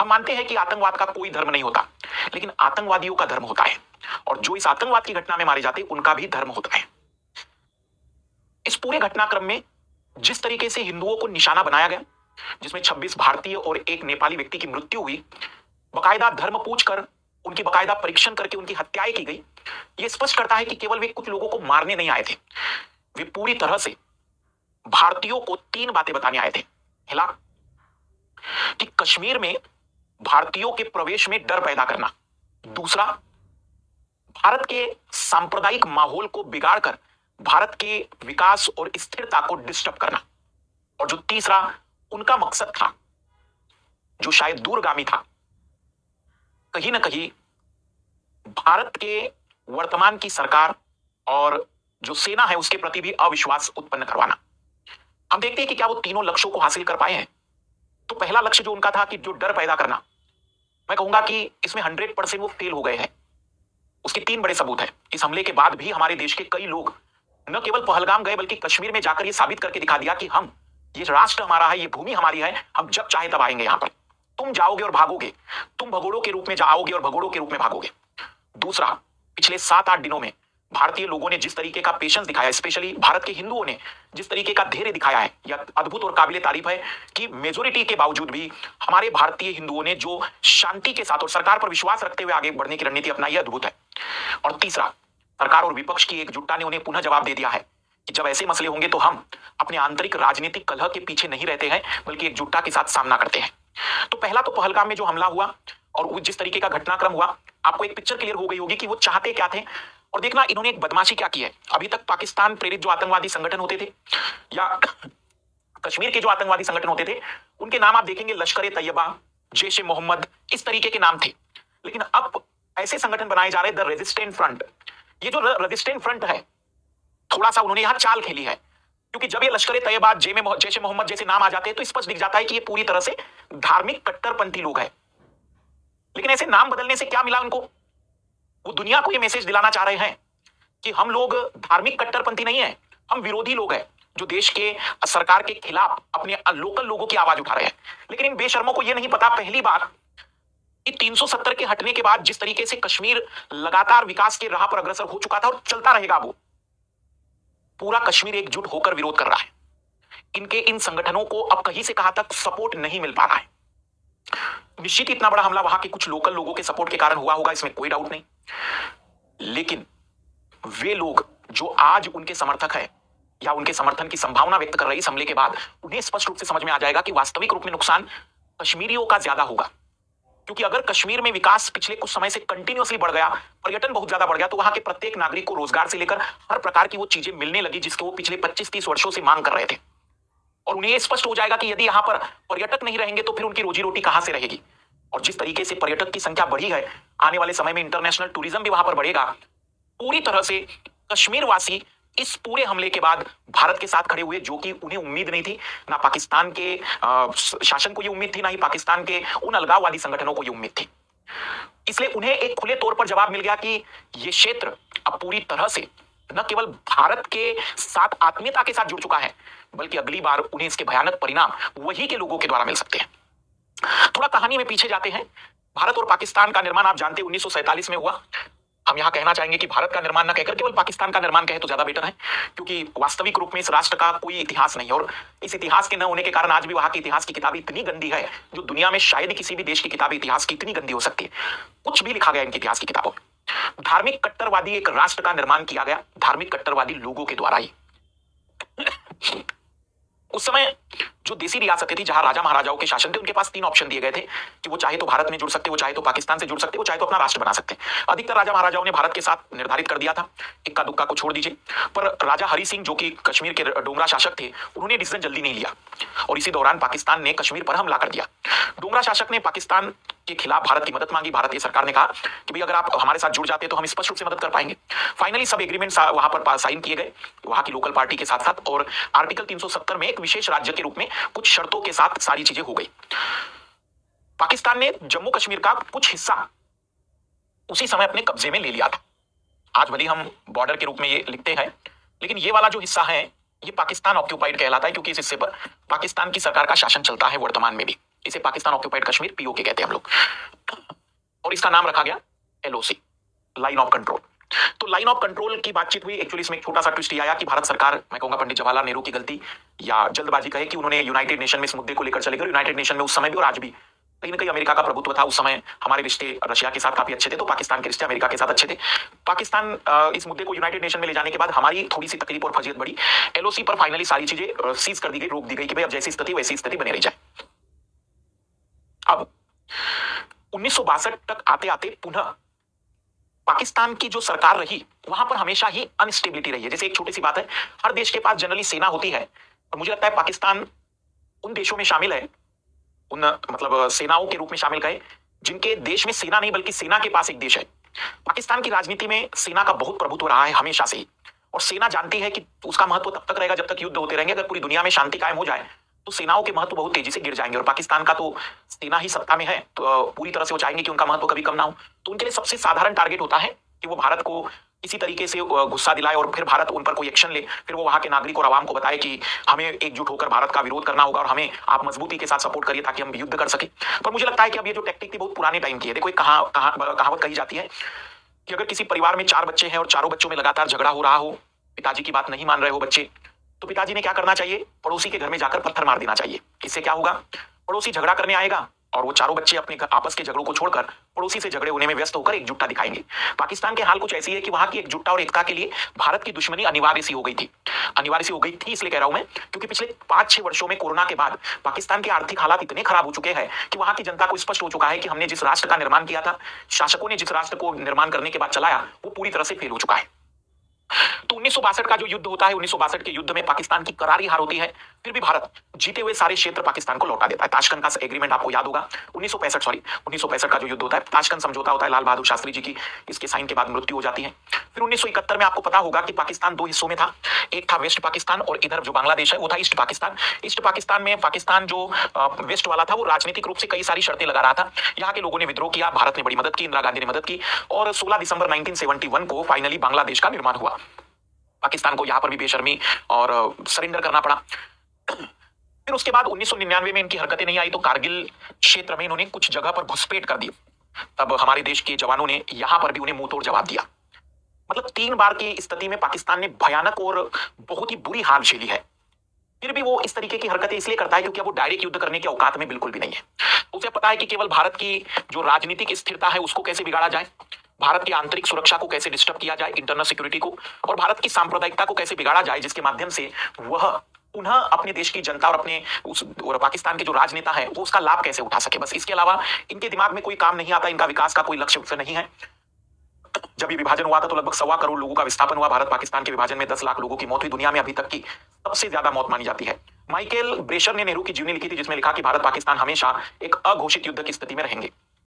हम मानते हैं कि आतंकवाद का कोई धर्म नहीं होता, लेकिन आतंकवादियों का धर्म होता है, और जो इस आतंकवाद की घटना में मारे जाते हैं उनका भी धर्म होता है। इस पूरे घटनाक्रम में जिस तरीके से हिंदुओं को निशाना बनाया गया, जिसमें 26 भारतीय और एक नेपाली व्यक्ति की मृत्यु हुई, बकायदा धर्म पूछकर उनकी बकायदा परीक्षण करके उनकी हत्याएं की गई, यह स्पष्ट करता है कि केवल वे कुछ लोगों को मारने नहीं आए थे, वे पूरी तरह से भारतीयों को 3 बातें बताने आए थे। पहला, कि कश्मीर में भारतीयों के प्रवेश में डर पैदा करना। दूसरा, भारत के सांप्रदायिक माहौल को बिगाड़कर भारत के विकास और स्थिरता को डिस्टर्ब करना। और जो तीसरा उनका मकसद था, जो शायद दूरगामी था, कहीं ना कहीं भारत के वर्तमान की सरकार और जो सेना है उसके प्रति भी अविश्वास उत्पन्न करवाना। हम देखते हैं कि क्या वो तीनों लक्ष्यों को हासिल कर पाए हैं। तो पहला लक्ष्य जो उनका था कि जो डर पैदा करना, मैं कहूंगा कि इसमें 100% वो फेल हो गए हैं। उसके 3 बड़े सबूत हैं। इस हमले के बाद भी हमारे देश के कई लोग न केवल पहलगाम गए, बल्कि कश्मीर में जाकर ये साबित करके दिखा दिया कि हम, ये राष्ट्र हमारा है, ये भूमि हमारी है, हम जब चाहे तब आएंगे यहां पर। तुम जाओगे और भागोगे, तुम भगोड़ों के रूप में जाओगे और भगोड़ों के रूप में भागोगे। दूसरा, पिछले 7-8 दिनों में भारतीय लोगों ने जिस तरीके का पेशेंस दिखाया, स्पेशली भारत के हिंदुओं ने जिस तरीके का धैर्य दिखाया है, यह अद्भुत और काबिले तारीफ है कि मेजोरिटी के बावजूद भी हमारे भारतीय हिंदुओं ने जो शांति के साथ और सरकार पर विश्वास रखते हुए आगे बढ़ने की रणनीति अपनाई, यह अद्भुत है। और तीसरा, सरकार और विपक्ष की एकजुटता ने उन्हें पुनः जवाब दे दिया है कि जब ऐसे मसले होंगे तो हम अपने आंतरिक राजनीतिक कलह के पीछे नहीं रहते हैं, बल्कि एकजुटता के साथ सामना करते हैं। तो पहला तो पहलगाम में जो हमला हुआ और जिस तरीके का घटनाक्रम हुआ, आपको एक पिक्चर क्लियर हो गई होगी कि वो चाहते क्या थे। और देखना इन्होंने एक बदमाशी क्या की है। अभी तक पाकिस्तान प्रेरित जो आतंकवादी संगठन होते थे या कश्मीर के जो आतंकवादी संगठन होते थे, उनके नाम आप देखेंगे लश्कर-ए-तैयबा, जैश-ए-मोहम्मद, इस तरीके के नाम थे। लेकिन अब ऐसे संगठन बनाए जा रहे, द रेजिस्टेंट फ्रंट। ये जो रेजिस्टेंट फ्रंट है, थोड़ा सा उन्होंने यहां चाल खेली है, क्योंकि जब ये लश्कर-ए-तैयबा, जैश-ए-मोहम्मद जैसे नाम आ जाते हैं तो स्पष्ट दिख जाता है कि ये पूरी तरह से धार्मिक कट्टरपंथी लोग हैं। लेकिन ऐसे नाम बदलने से क्या मिला उनको? वो दुनिया को ये मैसेज दिलाना चाह रहे हैं कि हम लोग धार्मिक कट्टरपंथी नहीं है, हम विरोधी लोग हैं जो देश के सरकार के खिलाफ अपने लोकल लोगों की आवाज उठा रहे हैं। लेकिन इन बेशर्मों को ये नहीं पता पहली बार कि 370 के हटने के बाद जिस तरीके से कश्मीर लगातार विकास के राह पर अग्रसर हो चुका था और चलता रहेगा, वो पूरा कश्मीर एकजुट होकर विरोध कर रहा है। इनके इन संगठनों को अब कहीं से कहां तक सपोर्ट नहीं मिल पा रहा है। निश्चित ही इतना बड़ा हमला वहां के कुछ लोकल लोगों के सपोर्ट के कारण हुआ होगा, इसमें कोई डाउट नहीं। लेकिन वे लोग जो आज उनके समर्थक हैं या उनके समर्थन की संभावना व्यक्त कर रही इस हमले के बाद, उन्हें स्पष्ट रूप से समझ में आ जाएगा कि वास्तविक रूप में नुकसान कश्मीरियों का ज्यादा होगा। क्योंकि अगर कश्मीर में विकास पिछले कुछ समय से कंटिन्यूअसली बढ़ गया, पर्यटन बहुत ज्यादा बढ़ गया, तो वहां के प्रत्येक नागरिक को रोजगार से लेकर हर प्रकार की वो चीजें मिलने लगी जिसको वो पिछले 25-30 वर्षों से मांग कर रहे थे। और उन्हें स्पष्ट हो जाएगा कि यदि यहां पर पर्यटक नहीं रहेंगे तो फिर उनकी रोजी रोटी कहां से रहेगी। और जिस तरीके से पर्यटक की संख्या बढ़ी है, आने वाले समय में इंटरनेशनल टूरिज्म भी वहां पर बढ़ेगा। पूरी तरह से कश्मीर वासी इस पूरे हमले के बाद भारत के साथ खड़े हुए, जो कि उन्हें उम्मीद नहीं थी। ना पाकिस्तान के शासन को ये उम्मीद थी, ना ही पाकिस्तान के उन अलगाववादी संगठनों को ये उम्मीद थी। इसलिए उन्हें एक खुले तौर पर जवाब मिल गया कि ये क्षेत्र अब पूरी तरह से न केवल भारत के साथ आत्मीयता के साथ जुड़ चुका है, बल्कि अगली बार उन्हें इसके भयानक परिणाम वही के लोगों के द्वारा मिल सकते हैं। थोड़ा कहानी में पीछे जाते हैं। भारत और पाकिस्तान का निर्माण आप जानते हैं 1947 में हुआ। हम यहां कहना चाहेंगे कि भारत का निर्माण न कहकर केवल पाकिस्तान का निर्माण कहे तो ज्यादा बेटर है, क्योंकि वास्तविक रूप में इस राष्ट्र का कोई इतिहास नहीं है। और इस इतिहास के न होने के कारण आज भी वहां के इतिहास की किताबें इतनी गंदी है जो दुनिया में शायद ही किसी भी देश की किताब इतिहास की इतनी गंदी हो सकती है। कुछ भी लिखा गया इनके इतिहास की किताबों में। धार्मिक कट्टरवादी एक राष्ट्र का निर्माण किया गया धार्मिक कट्टरवादी लोगों के द्वारा ही। उस समय जो देसी रियासतें थी, जहां राजा महाराजाओं के शासन थे, उनके पास 3 ऑप्शन दिए गए थे कि वो चाहे तो भारत में जुड़ सकते, वो चाहे तो पाकिस्तान से जुड़ सकते, वो चाहे तो अपना राष्ट्र बना सकते। अधिकतर राजा महाराजाओं ने भारत के साथ निर्धारित कर दिया था, इक्का दुक्का को छोड़ दीजिए। पर राजा हरि सिंह, जो कि कश्मीर के डोगरा शासक थे, उन्होंने डिसीजन जल्दी नहीं लिया और इसी दौरान पाकिस्तान ने कश्मीर पर हमला कर दिया। डोगरा शासक ने पाकिस्तान के खिलाफ भारत की मदद मांगी। भारतीय सरकार ने कहा कि भाई अगर आप हमारे साथ जुड़ जाते हैं तो हम स्पष्ट रूप से मदद कर पाएंगे। फाइनली सब एग्रीमेंट वहां पर साइन किए गए वहां की लोकल पार्टी के साथ साथ, और आर्टिकल 370 में एक विशेष राज्य के रूप में कुछ शर्तों के साथ सारी चीजें हो गई। पाकिस्तान ने जम्मू कश्मीर का कुछ हिस्सा उसी समय अपने कब्जे में ले लिया था। आज भले हम बॉर्डर के रूप में ये लिखते हैं, लेकिन ये वाला जो हिस्सा है ये पाकिस्तान ऑक्यूपाइड कहलाता है, क्योंकि इस हिस्से पर पाकिस्तान की सरकार का शासन चलता है वर्तमान में भी। इसे पाकिस्तान ऑक्यूपाइड कश्मीर, पीओके कहते हैं हम लोग, और इसका नाम रखा गया एलओसी, लाइन ऑफ कंट्रोल। तो लाइन ऑफ कंट्रोल की बातचीत हुई। एक्चुअली इसमें एक छोटा सा ट्विस्ट ये आया कि भारत सरकार, मैं कहूंगा पंडित जवाहरलाल नेहरू की गलती या जल्दबाजी कहे कि उन्होंने यूनाइटेड नेशन में इस मुद्दे को लेकर चले गए। यूनाइटेड नेशन में उस समय भी और आज भी कहीं ना कहीं अमेरिका का प्रभुत्व था। उस समय हमारे रिश्ते रशिया के साथ काफी अच्छे थे, तो पाकिस्तान के रिश्ते अमेरिका के साथ अच्छे थे। पाकिस्तान इस मुद्दे को यूनाइटेड नेशन में ले जाने के बाद हमारी थोड़ी सी तकलीफ और फजीयत बढ़ी। एलओसी पर फाइनली सारी चीजें सीज कर दी गई, रोक दी गई कि भाई अब जैसी स्थिति वैसी स्थिति बनी रही जाए। अब 1962 तक आते आते पुनः पाकिस्तान की जो सरकार रही वहां पर हमेशा ही अनस्टेबिलिटी रही है। जैसे एक छोटी सी बात है, हर देश के पास जनरली सेना होती है, और मुझे लगता है पाकिस्तान उन देशों में शामिल है, उन मतलब सेनाओं के रूप में शामिल गए जिनके देश में सेना नहीं बल्कि सेना के पास एक देश है। पाकिस्तान की राजनीति में सेना का बहुत प्रभुत्व रहा है हमेशा से ही, और सेना जानती है कि उसका महत्व तब तक रहेगा जब तक युद्ध होते रहेंगे। अगर पूरी दुनिया में शांति कायम हो जाए तो सेनाओं के महत्व बहुत तेजी से गिर जाएंगे, और पाकिस्तान का तो सेना ही सत्ता में है तो पूरी तरह से वो चाहेंगे कि उनका महत्व कभी कम ना हो। तो उनके लिए सबसे साधारण टारगेट होता है कि वो भारत को इसी तरीके से गुस्सा दिलाए और फिर भारत उन पर कोई एक्शन ले, फिर वो वहां के नागरिक और आवाम को बताए कि हमें एकजुट होकर भारत का विरोध करना होगा और हमें आप मजबूती के साथ सपोर्ट करिए ताकि हम युद्ध कर सके। पर मुझे लगता है कि अब ये जो टेक्निक थी बहुत पुराने टाइम की है। देखो एक कहावत कही जाती है कि अगर किसी परिवार में 4 बच्चे हैं और चारों बच्चों में लगातार झगड़ा हो रहा हो, पिताजी की बात नहीं मान रहे हो बच्चे, तो पिताजी ने क्या करना चाहिए, पड़ोसी के घर में जाकर पत्थर मार देना चाहिए। इससे क्या होगा, पड़ोसी झगड़ा करने आएगा और वो चारों बच्चे अपने आपस के झगड़ों को छोड़कर पड़ोसी से झगड़े होने में व्यस्त होकर एकजुटता दिखाएंगे। पाकिस्तान के हाल कुछ ऐसी है कि वहां की एकजुटता और एकता के लिए भारत की दुश्मनी अनिवार्य सी हो गई थी। अनिवार्य सी हो गई थी इसलिए कह रहा हूं मैं क्योंकि पिछले 5-6 वर्षों में कोरोना के बाद पाकिस्तान के आर्थिक हालात इतने खराब हो चुके हैं कि वहां की जनता को स्पष्ट हो चुका है कि हमने जिस राष्ट्र का निर्माण किया था, शासकों ने जिस राष्ट्र को निर्माण करने के बाद चलाया, वो पूरी तरह से फेल हो चुका है। तो 1962 का जो युद्ध होता है, 1962 के युद्ध में पाकिस्तान की करारी हार होती है, फिर भी भारत जीते हुए सारे क्षेत्र पाकिस्तान को लौटा देता है। ताशकंद का एग्रीमेंट आपको याद होगा, 1965 का जो युद्ध होता है, ताशकंद समझौता होता है, लाल बहादुर शास्त्री जी की इसके साइन के बाद मृत्यु हो जाती है। फिर 1971 में आपको पता होगा कि पाकिस्तान 2 हिस्सों में था, एक था वेस्ट पाकिस्तान और इधर जो बांग्लादेश है वो था ईस्ट पाकिस्तान। ईस्ट पाकिस्तान में पाकिस्तान जो वेस्ट वाला था वो राजनीतिक रूप से कई सारी शर्तें लगा रहा था। यहाँ के लोगों ने विद्रोह किया, भारत ने बड़ी मदद की, इंदिरा गांधी ने मदद की, और 16 दिसंबर 1971 को फाइनली बांग्लादेश का निर्माण हुआ। पाकिस्तान को यहां पर भी बेशर्मी और सरेंडर करना पड़ा। फिर उसके बाद 1999 में इनकी हरकतें नहीं आई तो कारगिल क्षेत्र में इन्होंने कुछ जगह पर घुसपैठ कर दी। तब हमारे देश के जवानों ने यहां पर भी उन्हें मुंह तोड़ जवाब दिया। मतलब 3 बार की स्थिति में पाकिस्तान ने भयानक और बहुत ही बुरी हार झेली है। फिर भी वो इस तरीके की हरकतें इसलिए करता है क्योंकि वो डायरेक्ट युद्ध करने के औकात में बिल्कुल भी नहीं है। उसे पता है कि केवल भारत की जो राजनीतिक स्थिरता है उसको कैसे बिगाड़ा जाए, भारत की आंतरिक सुरक्षा को कैसे डिस्टर्ब किया जाए, इंटरनल सिक्योरिटी को, और भारत की सांप्रदायिकता को कैसे बिगाड़ा जाए जिसके माध्यम से वह पुनः अपने देश की जनता और अपने उस और पाकिस्तान के जो राजनेता है वो उसका लाभ कैसे उठा सके। बस इसके अलावा इनके दिमाग में कोई काम नहीं आता, इनका विकास का कोई लक्ष्य नहीं है। जब ये विभाजन हुआ था तो लगभग 1.25 करोड़ लोगों का विस्थापन हुआ। भारत पाकिस्तान के विभाजन में 10 लाख लोगों की मौत हुई। दुनिया में अभी तक की सबसे ज्यादा मौत मानी जाती है। माइकल ब्रेशर ने नेहरू की जीवनी लिखी थी जिसमें लिखा कि भारत पाकिस्तान हमेशा एक अघोषित युद्ध की स्थिति में रहेंगे।